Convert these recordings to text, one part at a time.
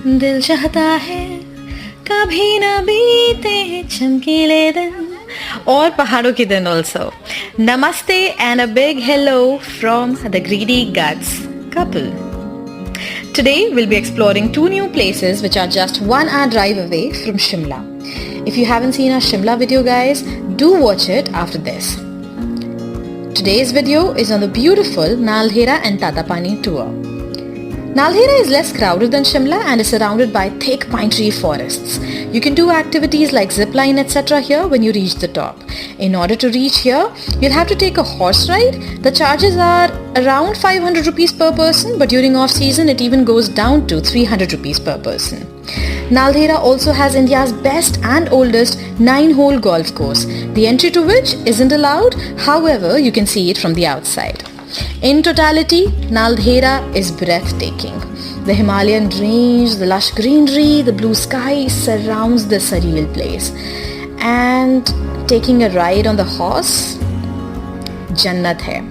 दिल चाहता है कभी ना बीते चमकीले दिन और पहाड़ों के दिन also. Namaste and a big hello from the Greedy Guts couple. Today we'll be exploring two new places which are just 1 hour drive away from Shimla. If you haven't seen our Shimla video guys, do watch it after this. Today's video is on the beautiful Naldhera and Tatapani tour. Naldhera is less crowded than Shimla and is surrounded by thick pine tree forests. You can do activities like zipline etc. here when you reach the top. In order to reach here, you'll have to take a horse ride. The charges are around 500 rupees per person, but during off season it even goes down to 300 rupees per person. Naldhera also has India's best and oldest 9-hole golf course, the entry to which isn't allowed, however you can see it from the outside. In totality, Naldhera is breathtaking. The Himalayan range, the lush greenery, the blue sky surrounds this surreal place. And taking a ride on the horse, Jannat hai.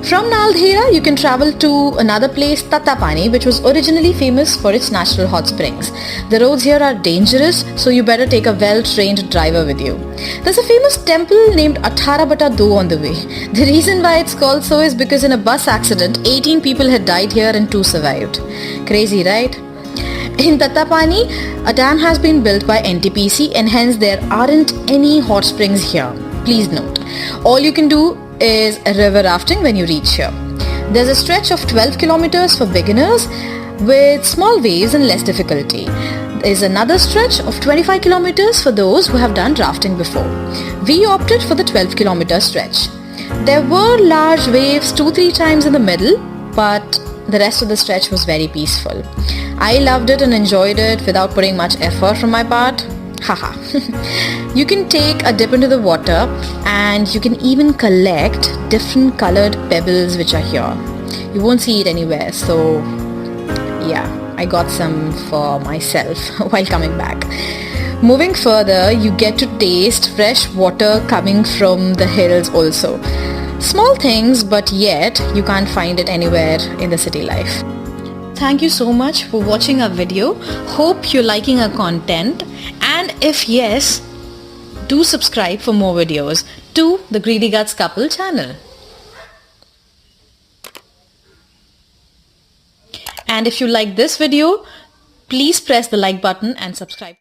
From Naldhera, you can travel to another place, Tatapani, which was originally famous for its natural hot springs. The roads here are dangerous, so you better take a well-trained driver with you. There's a famous temple named 18/2 on the way. The reason why it's called so is because in a bus accident, 18 people had died here and 2 survived. Crazy, right? In Tatapani, a dam has been built by NTPC and hence there aren't any hot springs here. Please note, all you can do is river rafting when you reach here. There's a stretch of 12 kilometers for beginners with small waves and less difficulty. There's another stretch of 25 kilometers for those who have done rafting before. We opted for the 12-kilometer stretch. There were large waves 2-3 times in the middle, but the rest of the stretch was very peaceful. I loved it and enjoyed it without putting much effort from my part. Haha. You can take a dip into the water and you can even collect different colored pebbles which are here. You won't see it anywhere, so yeah, I got some for myself while coming back. Moving further, you get to taste fresh water coming from the hills also. Small things, but yet you can't find it anywhere in the city life. Thank you so much for watching our video. Hope you're liking our content, and if yes, do subscribe for more videos to the Greedy Guts Couple channel. And if you like this video, please press the like button and subscribe.